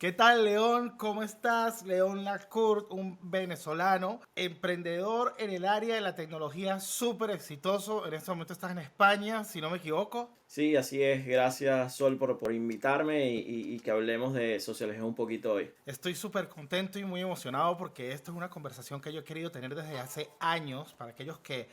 ¿Qué tal, León? ¿Cómo estás? León Lacourt, un venezolano, emprendedor en el área de la tecnología, súper exitoso. En este momento estás en España, si no me equivoco. Sí, así es. Gracias, Sol, por invitarme y que hablemos de sociología un poquito hoy. Estoy súper contento y muy emocionado porque esta es una conversación que yo he querido tener desde hace años. Para aquellos que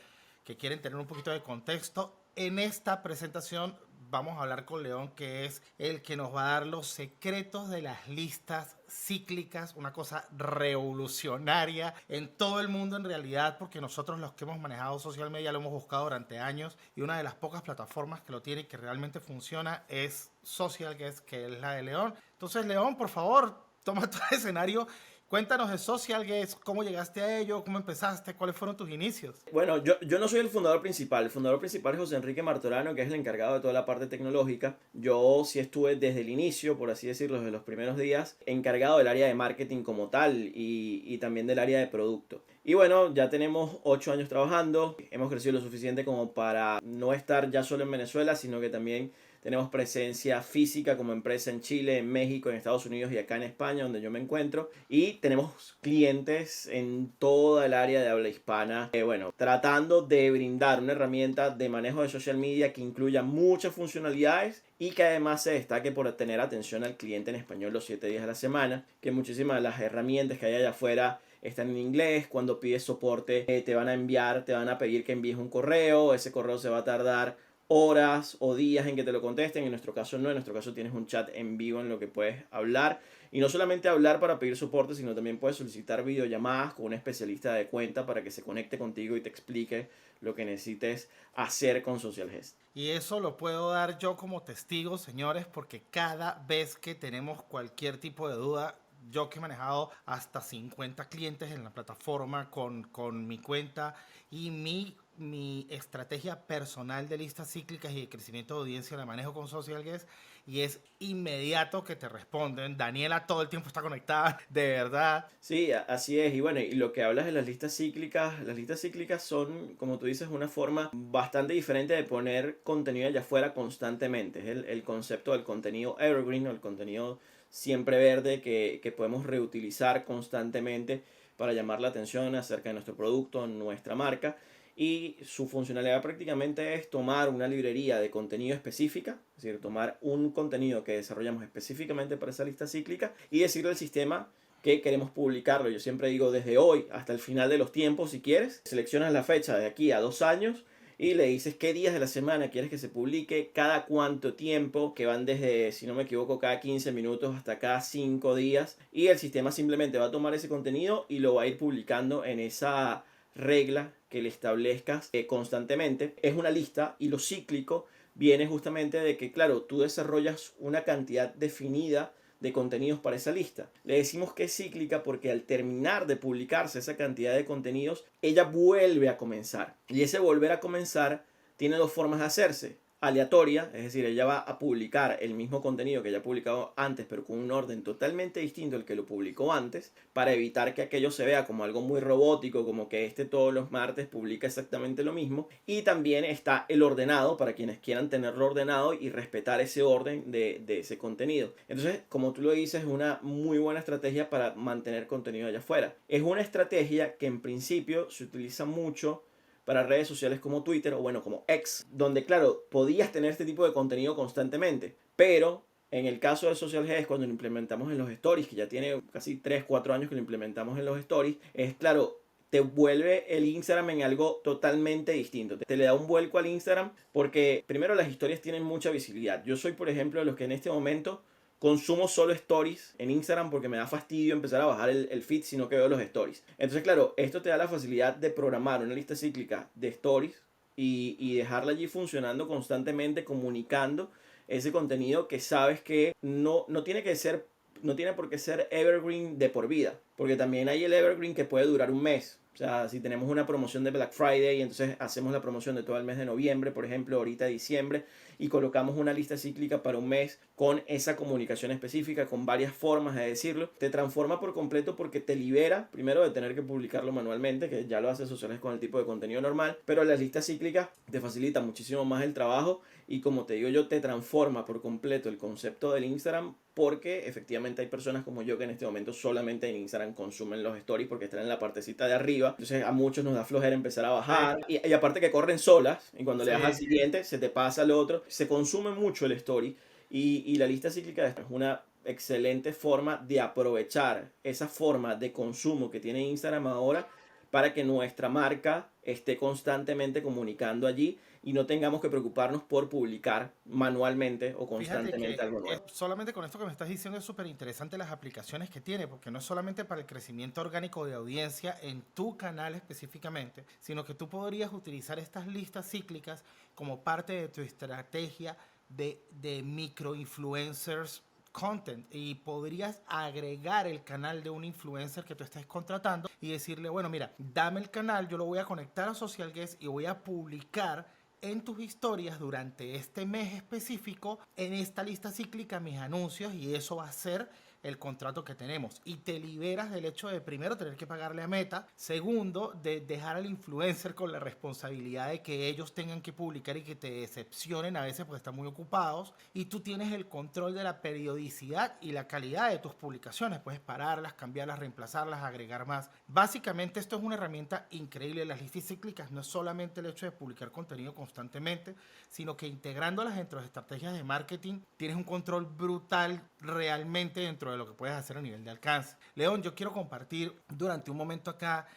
quieren tener un poquito de contexto, en esta presentación vamos a hablar con León, que es el que nos va a dar los secretos de las listas cíclicas, una cosa revolucionaria en todo el mundo en realidad, porque nosotros los que hemos manejado social media lo hemos buscado durante años y una de las pocas plataformas que lo tiene y que realmente funciona es Social Guest, que es la de León. Entonces, León, por favor, toma todo el escenario. Cuéntanos de Social Guest, cómo llegaste a ello, cómo empezaste, cuáles fueron tus inicios. Bueno, yo no soy el fundador principal. El fundador principal es José Enrique Martorano, que es el encargado de toda la parte tecnológica. Yo sí estuve desde el inicio, por así decirlo, desde los primeros días, encargado del área de marketing como tal y también del área de producto. Y bueno, ya tenemos 8 años trabajando. Hemos crecido lo suficiente como para no estar ya solo en Venezuela, sino que también tenemos presencia física como empresa en Chile, en México, en Estados Unidos y acá en España, donde yo me encuentro. Y tenemos clientes en toda el área de habla hispana. Bueno, tratando de brindar una herramienta de manejo de social media que incluya muchas funcionalidades y que además se destaque por tener atención al cliente en español los 7 días de la semana. Que muchísimas de las herramientas que hay allá afuera están en inglés. Cuando pides soporte te van a enviar, te van a pedir que envíes un correo. Ese correo se va a tardar horas o días en que te lo contesten. En nuestro caso no, en nuestro caso tienes un chat en vivo en lo que puedes hablar. Y no solamente hablar para pedir soporte, sino también puedes solicitar videollamadas con un especialista de cuenta para que se conecte contigo y te explique lo que necesites hacer con Social Gest. Y eso lo puedo dar yo como testigo, señores, porque cada vez que tenemos cualquier tipo de duda, yo que he manejado hasta 50 clientes en la plataforma con mi cuenta y mi estrategia personal de listas cíclicas y de crecimiento de audiencia la manejo con Social Guest y es inmediato que te responden. Daniela todo el tiempo está conectada, de verdad. Sí, así es. Y bueno, y lo que hablas de las listas cíclicas son, como tú dices, una forma bastante diferente de poner contenido allá afuera constantemente. Es el concepto del contenido evergreen o el contenido siempre verde que podemos reutilizar constantemente para llamar la atención acerca de nuestro producto, nuestra marca. Y su funcionalidad prácticamente es tomar una librería de contenido específica, es decir, tomar un contenido que desarrollamos específicamente para esa lista cíclica y decirle al sistema que queremos publicarlo. Yo siempre digo desde hoy hasta el final de los tiempos, si quieres. Seleccionas la fecha de aquí a 2 años y le dices qué días de la semana quieres que se publique, cada cuánto tiempo, que van desde, si no me equivoco, cada 15 minutos hasta cada 5 días. Y el sistema simplemente va a tomar ese contenido y lo va a ir publicando en esa regla que le establezcas constantemente. Es una lista y lo cíclico viene justamente de que, claro, tú desarrollas una cantidad definida de contenidos para esa lista. Le decimos que es cíclica porque al terminar de publicarse esa cantidad de contenidos, ella vuelve a comenzar. Y ese volver a comenzar tiene dos formas de hacerse. Aleatoria, es decir, ella va a publicar el mismo contenido que ya ha publicado antes, pero con un orden totalmente distinto al que lo publicó antes, para evitar que aquello se vea como algo muy robótico, como que todos los martes publica exactamente lo mismo. Y también está el ordenado, para quienes quieran tenerlo ordenado y respetar ese orden de ese contenido. Entonces, como tú lo dices, es una muy buena estrategia para mantener contenido allá afuera. Es una estrategia que en principio se utiliza mucho para redes sociales como Twitter o bueno, como X, donde claro, podías tener este tipo de contenido constantemente, pero en el caso de Social Head, cuando lo implementamos en los stories, que ya tiene casi 3 4 años que lo implementamos en los stories, es claro, te vuelve el Instagram en algo totalmente distinto. Te le da un vuelco al Instagram porque primero las historias tienen mucha visibilidad. Yo soy, por ejemplo, de los que en este momento consumo solo stories en Instagram porque me da fastidio empezar a bajar el feed si no que veo los stories. Entonces, claro, esto te da la facilidad de programar una lista cíclica de stories y dejarla allí funcionando constantemente, comunicando ese contenido que sabes que no tiene que ser, no tiene por qué ser evergreen de por vida. porque también hay el evergreen que puede durar un mes. O sea, si tenemos una promoción de Black Friday, entonces hacemos la promoción de todo el mes de noviembre, por ejemplo, ahorita diciembre, y colocamos una lista cíclica para un mes con esa comunicación específica, con varias formas de decirlo, te transforma por completo porque te libera, primero, de tener que publicarlo manualmente, que ya lo haces sociales con el tipo de contenido normal, pero las listas cíclicas te facilita muchísimo más el trabajo y, como te digo yo, te transforma por completo el concepto del Instagram, porque efectivamente hay personas como yo que en este momento solamente en Instagram consumen los stories porque están en la partecita de arriba. Entonces a muchos nos da flojera empezar a bajar. Y aparte que corren solas y cuando le das al Sí. siguiente se te pasa al otro. Se consume mucho el story y la lista cíclica es una excelente forma de aprovechar esa forma de consumo que tiene Instagram ahora para que nuestra marca esté constantemente comunicando allí y no tengamos que preocuparnos por publicar manualmente o Fíjate constantemente que algo nuevo. solamente con esto que me estás diciendo es súper interesante las aplicaciones que tiene, porque no es solamente para el crecimiento orgánico de audiencia en tu canal específicamente, sino que tú podrías utilizar estas listas cíclicas como parte de tu estrategia de micro-influencers content y podrías agregar el canal de un influencer que tú estés contratando y decirle, bueno, mira, dame el canal, yo lo voy a conectar a Social Guest y voy a publicar en tus historias durante este mes específico en esta lista cíclica mis anuncios y eso va a ser el contrato que tenemos y te liberas del hecho de primero tener que pagarle a Meta, segundo de dejar al influencer con la responsabilidad de que ellos tengan que publicar y que te decepcionen a veces porque están muy ocupados y tú tienes el control de la periodicidad y la calidad de tus publicaciones, puedes pararlas, cambiarlas, reemplazarlas, agregar más. Básicamente esto es una herramienta increíble. Las listas cíclicas no es solamente el hecho de publicar contenido constantemente, sino que integrándolas dentro de estrategias de marketing tienes un control brutal realmente dentro de lo que puedes hacer a nivel de alcance. León, yo quiero compartir durante un momento acá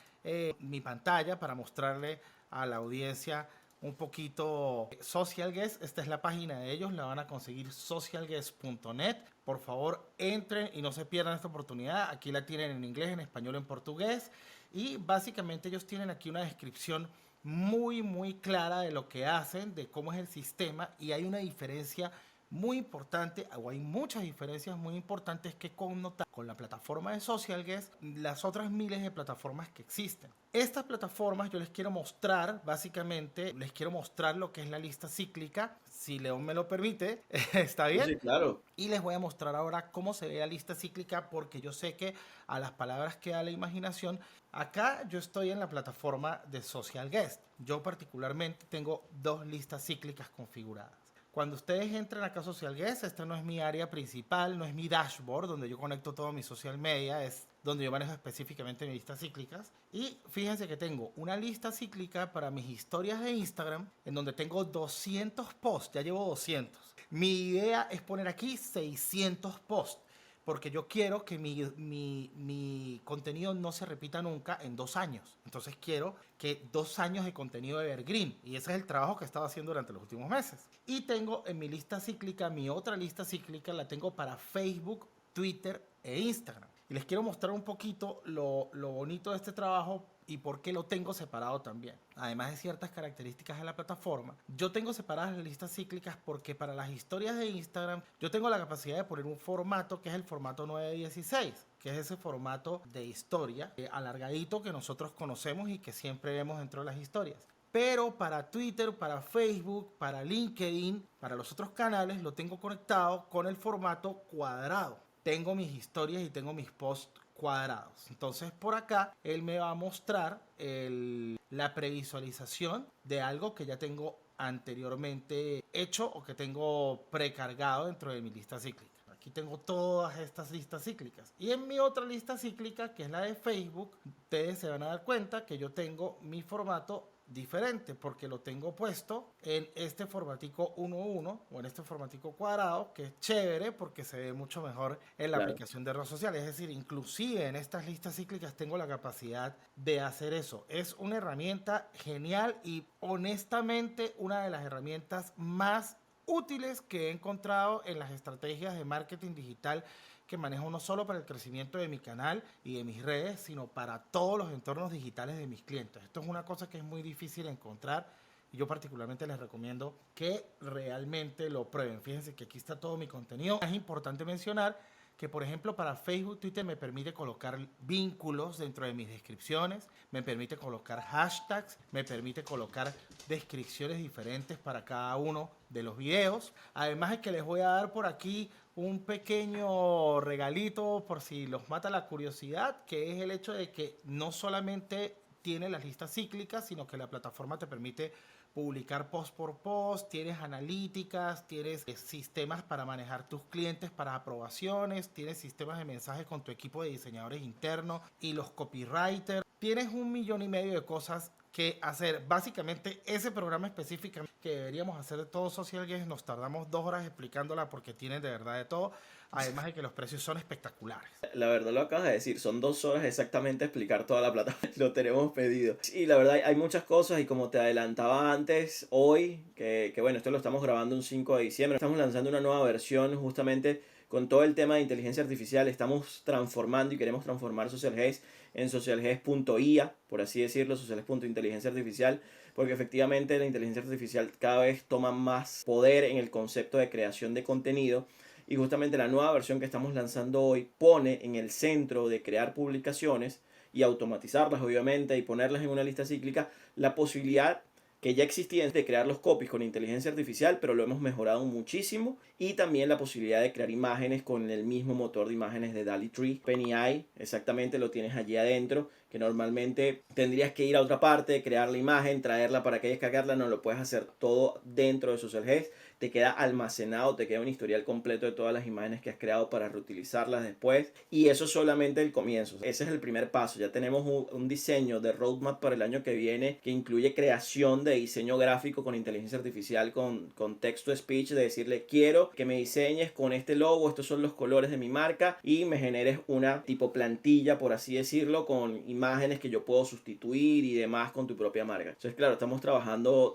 mi pantalla para mostrarle a la audiencia un poquito Social Guest. Esta es la página de ellos, la van a conseguir socialguest.net. Por favor, entren y no se pierdan esta oportunidad. Aquí la tienen en inglés, en español, en portugués. Y básicamente ellos tienen aquí una descripción muy clara de lo que hacen, de cómo es el sistema y hay una diferencia muy importante, o hay muchas diferencias muy importantes que connotar con la plataforma de Social Guest, las otras miles de plataformas que existen. Estas plataformas yo les quiero mostrar, básicamente, les quiero mostrar lo que es la lista cíclica, si León me lo permite, ¿está Sí, bien? sí, claro. Y les voy a mostrar ahora cómo se ve la lista cíclica porque yo sé que a las palabras que da la imaginación, acá yo estoy en la plataforma de Social Guest. Yo particularmente tengo dos listas cíclicas configuradas. Cuando ustedes entren acá a Social Guest, esta no es mi área principal, no es mi dashboard donde yo conecto todo mi social media, es donde yo manejo específicamente mis listas cíclicas. Y fíjense que tengo una lista cíclica para mis historias de Instagram, en donde tengo 200 posts, ya llevo 200. Mi idea es poner aquí 600 posts porque yo quiero que mi contenido no se repita nunca en 2 años. Entonces quiero que 2 años de contenido evergreen. Y ese es el trabajo que he estado haciendo durante los últimos meses. Y tengo en mi lista cíclica, mi otra lista cíclica la tengo para Facebook, Twitter e Instagram. Y les quiero mostrar un poquito lo bonito de este trabajo y por qué lo tengo separado también. Además de ciertas características de la plataforma, yo tengo separadas las listas cíclicas porque para las historias de Instagram yo tengo la capacidad de poner un formato que es el formato 916, que es ese formato de historia alargadito que nosotros conocemos y que siempre vemos dentro de las historias. Pero para Twitter, para Facebook, para LinkedIn, para los otros canales lo tengo conectado con el formato cuadrado. Tengo mis historias y tengo mis posts cuadrados. Entonces por acá él me va a mostrar la previsualización de algo que ya tengo anteriormente hecho o que tengo precargado dentro de mi lista cíclica. Aquí tengo todas estas listas cíclicas. Y en mi otra lista cíclica, que es la de Facebook, ustedes se van a dar cuenta que yo tengo mi formato diferente porque lo tengo puesto en este formatico 1:1 o en este formatico cuadrado que es chévere porque se ve mucho mejor en la Claro. aplicación de redes sociales. Es decir, inclusive en estas listas cíclicas tengo la capacidad de hacer eso. Es una herramienta genial y honestamente una de las herramientas más útiles que he encontrado en las estrategias de marketing digital que manejo no solo para el crecimiento de mi canal y de mis redes, sino para todos los entornos digitales de mis clientes. Esto es una cosa que es muy difícil de encontrar y yo particularmente les recomiendo que realmente lo prueben. Fíjense que aquí está todo mi contenido. Es importante mencionar que por ejemplo para Facebook, Twitter me permite colocar vínculos dentro de mis descripciones, me permite colocar hashtags, me permite colocar descripciones diferentes para cada uno de los videos. Además es que les voy a dar por aquí un pequeño regalito por si los mata la curiosidad, que es el hecho de que no solamente tiene las listas cíclicas, sino que la plataforma te permite publicar post por post, tienes analíticas, tienes sistemas para manejar tus clientes para aprobaciones, tienes sistemas de mensajes con tu equipo de diseñadores internos y los copywriters. Tienes 1,5 millones de cosas que hacer. Básicamente ese programa específico que deberíamos hacer de todo Social Guest, nos tardamos 2 horas explicándola porque tiene de verdad de todo. Además de que los precios son espectaculares. La verdad lo acabas de decir, son 2 horas exactamente explicar toda la plataforma, lo tenemos pedido. Y la verdad hay muchas cosas y como te adelantaba antes, hoy, que bueno, esto lo estamos grabando un 5 de diciembre, estamos lanzando una nueva versión justamente con todo el tema de inteligencia artificial, estamos transformando y queremos transformar SocialGaze en socialgaze.ia, por así decirlo, socialgaze.inteligencia artificial, porque efectivamente la inteligencia artificial cada vez toma más poder en el concepto de creación de contenido. Y justamente la nueva versión que estamos lanzando hoy pone en el centro de crear publicaciones y automatizarlas obviamente y ponerlas en una lista cíclica la posibilidad que ya existía de crear los copies con inteligencia artificial, pero lo hemos mejorado muchísimo, y también la posibilidad de crear imágenes con el mismo motor de imágenes de DALL-E 3. OpenAI, exactamente lo tienes allí adentro, que normalmente tendrías que ir a otra parte, crear la imagen, traerla para que descargarla, no, lo puedes hacer todo dentro de SocialGaze, te queda almacenado, te queda un historial completo de todas las imágenes que has creado para reutilizarlas después, y eso es solamente el comienzo. Ese es el primer paso. Ya tenemos un diseño de roadmap para el año que viene que incluye creación de diseño gráfico con inteligencia artificial, con text to speech, de decirle quiero que me diseñes con este logo, estos son los colores de mi marca, y me generes una tipo plantilla, por así decirlo, con imágenes que yo puedo sustituir y demás con tu propia marca. Entonces claro, estamos trabajando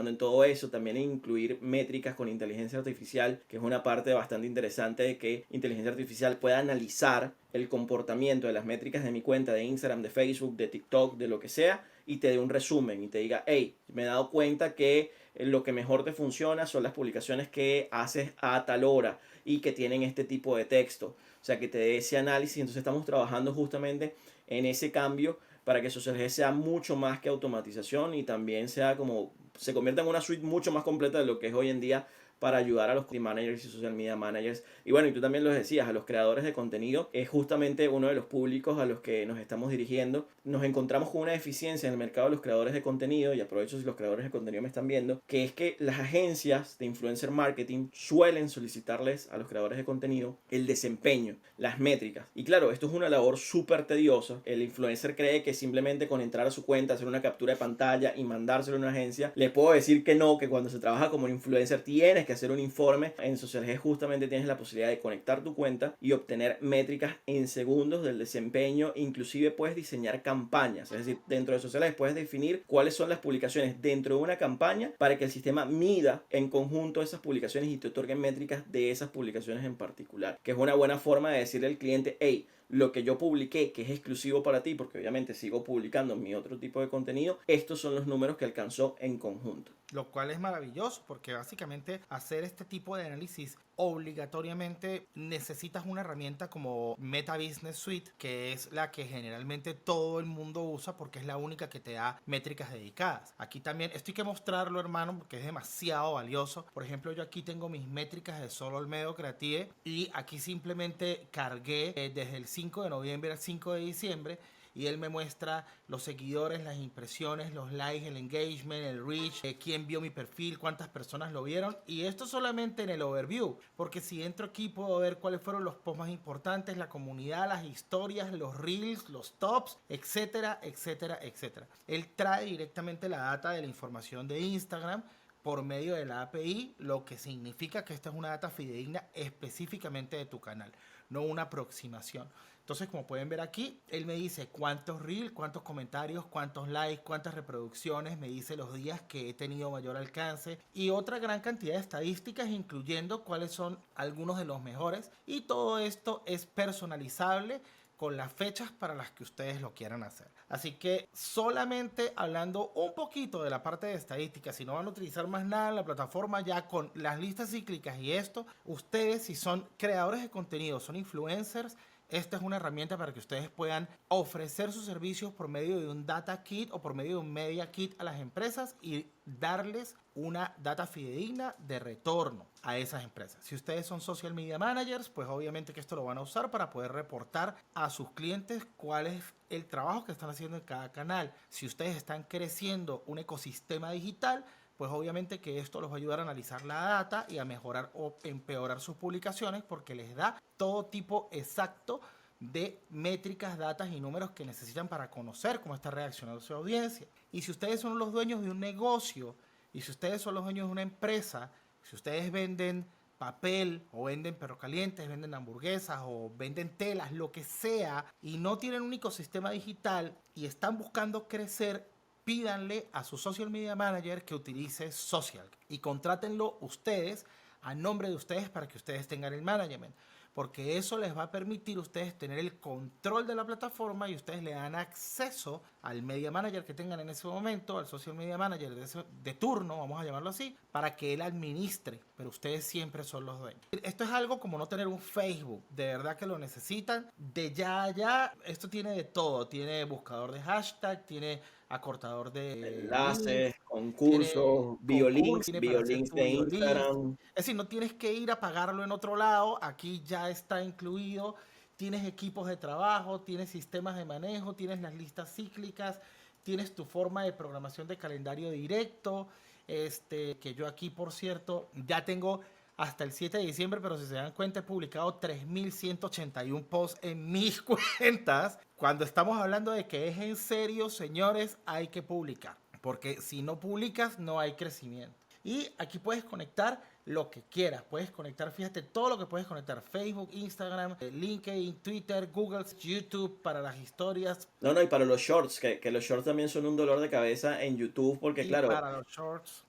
en todo eso, también en incluir métricas con inteligencia artificial, que es una parte bastante interesante de que inteligencia artificial pueda analizar el comportamiento de las métricas de mi cuenta de Instagram, de Facebook, de TikTok, de lo que sea, y te dé un resumen y te diga, hey, me he dado cuenta que lo que mejor te funciona son las publicaciones que haces a tal hora y que tienen este tipo de texto. O sea, que te dé ese análisis. Entonces estamos trabajando justamente en ese cambio para que SocialGaze sea mucho más que automatización y también sea como, se convierta en una suite mucho más completa de lo que es hoy en día para ayudar a los community managers y social media managers. Y bueno, y tú también lo decías, a los creadores de contenido, es justamente uno de los públicos a los que nos estamos dirigiendo. Nos encontramos con una deficiencia en el mercado de los creadores de contenido, y aprovecho si los creadores de contenido me están viendo, que es que las agencias de influencer marketing suelen solicitarles a los creadores de contenido el desempeño, las métricas. Y claro, esto es una labor súper tediosa. El influencer cree que simplemente con entrar a su cuenta, hacer una captura de pantalla y mandárselo a una agencia, le puedo decir que no, que cuando se trabaja como influencer tienes que hacer un informe. En SocialGaze justamente tienes la posibilidad de conectar tu cuenta y obtener métricas en segundos del desempeño. Inclusive puedes diseñar campañas, es decir, dentro de SocialGaze puedes definir cuáles son las publicaciones dentro de una campaña para que el sistema mida en conjunto esas publicaciones y te otorguen métricas de esas publicaciones en particular, que es una buena forma de decirle al cliente, hey, lo que yo publiqué, que es exclusivo para ti, porque obviamente sigo publicando mi otro tipo de contenido, estos son los números que alcanzó en conjunto. Lo cual es maravilloso porque básicamente hacer este tipo de análisis obligatoriamente necesitas una herramienta como Meta Business Suite, que es la que generalmente todo el mundo usa porque es la única que te da métricas dedicadas. Aquí también, esto hay que mostrarlo, hermano, porque es demasiado valioso. Por ejemplo, yo aquí tengo mis métricas de Solo Olmedo Creative y aquí simplemente cargué desde el 5 de noviembre al 5 de diciembre, y él me muestra los seguidores, las impresiones, los likes, el engagement, el reach, quién vio mi perfil, cuántas personas lo vieron, y esto solamente en el overview, porque si entro aquí puedo ver cuáles fueron los posts más importantes, la comunidad, las historias, los reels, los tops, etcétera, etcétera, etcétera. Él trae directamente la data de la información de Instagram por medio de la API, lo que significa que esta es una data fidedigna específicamente de tu canal, no una aproximación. Entonces, como pueden ver aquí, él me dice cuántos reels, cuántos comentarios, cuántos likes, cuántas reproducciones, me dice los días que he tenido mayor alcance y otra gran cantidad de estadísticas, incluyendo cuáles son algunos de los mejores. Y todo esto es personalizable. con las fechas para las que ustedes lo quieran hacer. Así que solamente hablando un poquito de la parte de estadística, si no van a utilizar más nada en la plataforma, ya con las listas cíclicas y esto, ustedes si son creadores de contenido, son influencers, esta es una herramienta para que ustedes puedan ofrecer sus servicios por medio de un data kit o por medio de un media kit a las empresas y darles una data fidedigna de retorno a esas empresas. Si ustedes son social media managers, pues obviamente que esto lo van a usar para poder reportar a sus clientes cuál es el trabajo que están haciendo en cada canal. Si ustedes están creciendo un ecosistema digital, pues obviamente que esto los va a ayudar a analizar la data y a mejorar o empeorar sus publicaciones porque les da todo tipo exacto de métricas, datas y números que necesitan para conocer cómo está reaccionando su audiencia. Y si ustedes son los dueños de un negocio y si ustedes son los dueños de una empresa, si ustedes venden papel o venden perros calientes, venden hamburguesas o venden telas, lo que sea, y no tienen un ecosistema digital y están buscando crecer, pídanle a su social media manager que utilice Social y contrátenlo ustedes a nombre de ustedes para que ustedes tengan el management, porque eso les va a permitir a ustedes tener el control de la plataforma y ustedes le dan acceso al media manager que tengan en ese momento, al social media manager de turno, vamos a llamarlo así, para que él administre, pero ustedes siempre son los dueños. Esto es algo como no tener un Facebook, de verdad que lo necesitan, de ya a ya, esto tiene de todo, tiene buscador de hashtag, tiene acortador de links, Enlaces, tiene concursos, concursos, biolinks, tiene para hacer biolinks tu de biolist. Instagram. Es decir, no tienes que ir a pagarlo en otro lado, aquí ya está incluido. Tienes equipos de trabajo, tienes sistemas de manejo, tienes las listas cíclicas, tienes tu forma de programación de calendario directo. Que yo aquí, por cierto, ya tengo hasta el 7 de diciembre, pero si se dan cuenta he publicado 3.181 posts en mis cuentas. Cuando estamos hablando de que es en serio, señores, hay que publicar. Porque si no publicas, no hay crecimiento. Y aquí puedes conectar lo que quieras. Puedes conectar, fíjate, todo lo que puedes conectar. Facebook, Instagram, LinkedIn, Twitter, Google, YouTube para las historias. No, no, y para los shorts, que los shorts también son un dolor de cabeza en YouTube, porque Y claro, para los shorts.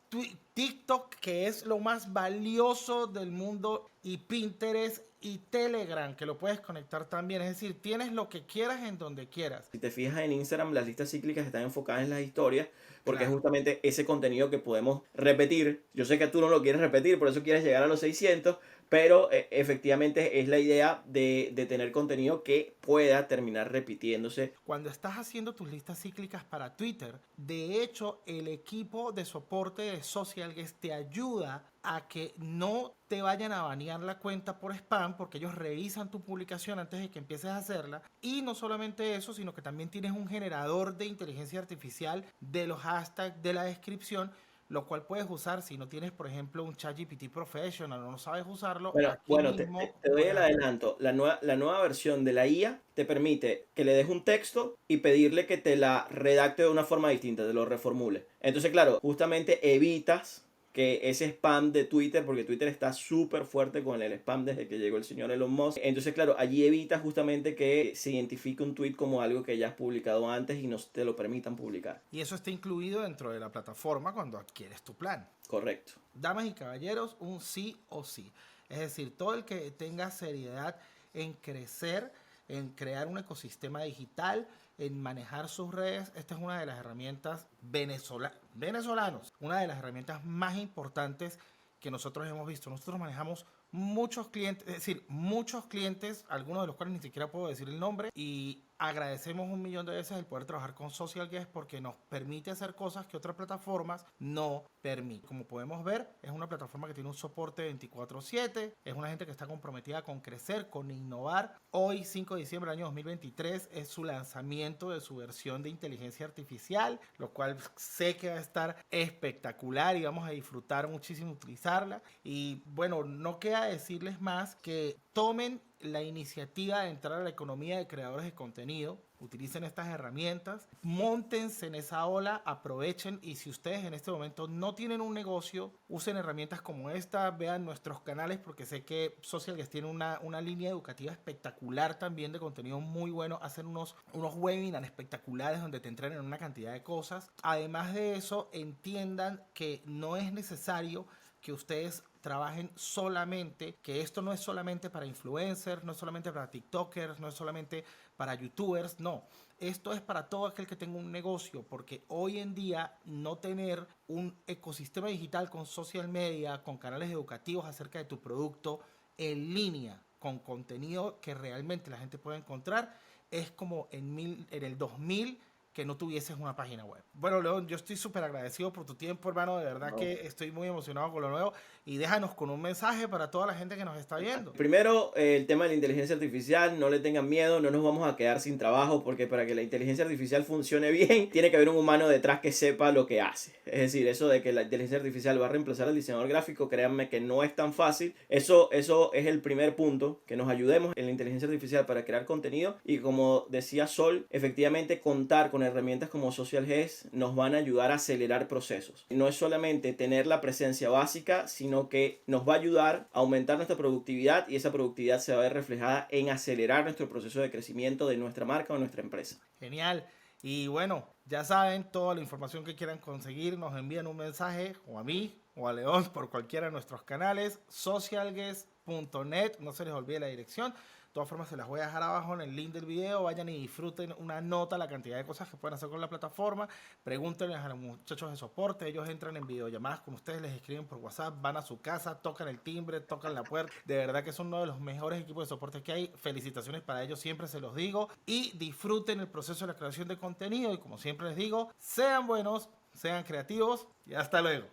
TikTok, que es lo más valioso del mundo, y Pinterest y Telegram, que lo puedes conectar también. Es decir, tienes lo que quieras en donde quieras. si te fijas en Instagram, las listas cíclicas están enfocadas en las historias, porque es Claro. justamente ese contenido que podemos repetir. Yo sé que tú no lo quieres repetir, por eso quieres llegar a los 600, pero efectivamente es la idea de tener contenido que pueda terminar repitiéndose. Cuando estás haciendo tus listas cíclicas para Twitter, de hecho, el equipo de soporte de Social Guest te ayuda a que no te vayan a banear la cuenta por spam, porque ellos revisan tu publicación antes de que empieces a hacerla. Y no solamente eso, sino que también tienes un generador de inteligencia artificial de los hashtags de la descripción, lo cual puedes usar si no tienes, por ejemplo, un ChatGPT Professional o no sabes usarlo, aquí Bueno, mismo te doy puedes el hacer. adelanto. La nueva versión de la IA te permite que le des un texto y pedirle que te la redacte de una forma distinta, te lo reformule. Entonces, claro, justamente evitas que ese spam de Twitter, porque Twitter está súper fuerte con el spam desde que llegó el señor Elon Musk. Entonces, claro, allí evitas justamente que se identifique un tweet como algo que ya has publicado antes y no te lo permitan publicar. Y eso está incluido dentro de la plataforma cuando adquieres tu plan. Correcto. Damas y caballeros, un sí o sí. Es decir, todo el que tenga seriedad en crecer, en crear un ecosistema digital, en manejar sus redes, esta es una de las herramientas venezolanos, una de las herramientas más importantes que nosotros hemos visto. Nosotros manejamos muchos clientes, es decir, muchos clientes, algunos de los cuales ni siquiera puedo decir el nombre, y agradecemos un millón de veces el poder trabajar con Social Guest porque nos permite hacer cosas que otras plataformas no permiten. Como podemos ver, es una plataforma que tiene un soporte 24/7, es una gente que está comprometida con crecer, con innovar. Hoy, 5 de diciembre del año 2023, es su lanzamiento de su versión de inteligencia artificial, lo cual sé que va a estar espectacular y vamos a disfrutar muchísimo utilizarla. Y bueno, no queda decirles más que tomen la iniciativa de entrar a la economía de creadores de contenido, utilicen estas herramientas, móntense en esa ola, aprovechen, y si ustedes en este momento no tienen un negocio, usen herramientas como esta, vean nuestros canales porque sé que Social Guest tiene una línea educativa espectacular también de contenido muy bueno, hacen unos webinars espectaculares donde te entrenan en una cantidad de cosas. Además de eso, entiendan que no es necesario que ustedes trabajen solamente, que esto no es solamente para influencers, no es solamente para tiktokers, no es solamente para youtubers, no. Esto es para todo aquel que tenga un negocio, porque hoy en día no tener un ecosistema digital con social media, con canales educativos acerca de tu producto en línea, con contenido que realmente la gente puede encontrar, es como en el 2000 que no tuvieses una página web. Bueno, León, yo estoy súper agradecido por tu tiempo, hermano. De verdad No. que estoy muy emocionado con lo nuevo. Y déjanos con un mensaje para toda la gente que nos está viendo. Primero, el tema de la inteligencia artificial, no le tengan miedo, no nos vamos a quedar sin trabajo porque para que la inteligencia artificial funcione bien, tiene que haber un humano detrás que sepa lo que hace. Es decir, eso de que la inteligencia artificial va a reemplazar al diseñador gráfico, créanme que no es tan fácil. Eso es el primer punto, que nos ayudemos en la inteligencia artificial para crear contenido y como decía Sol, efectivamente contar con herramientas como Social GES nos van a ayudar a acelerar procesos. No es solamente tener la presencia básica, sino que nos va a ayudar a aumentar nuestra productividad y esa productividad se va a ver reflejada en acelerar nuestro proceso de crecimiento de nuestra marca o nuestra empresa. Genial. Y bueno, ya saben, toda la información que quieran conseguir, nos envían un mensaje o a mí o a León por cualquiera de nuestros canales, socialguest.net, no se les olvide la dirección. De todas formas, se las voy a dejar abajo en el link del video. Vayan y disfruten una nota, la cantidad de cosas que pueden hacer con la plataforma. Pregúntenles a los muchachos de soporte. Ellos entran en videollamadas con ustedes, les escriben por WhatsApp, van a su casa, tocan el timbre, tocan la puerta. De verdad que son uno de los mejores equipos de soporte que hay. Felicitaciones para ellos, siempre se los digo. Y disfruten el proceso de la creación de contenido. Y como siempre les digo, sean buenos, sean creativos y hasta luego.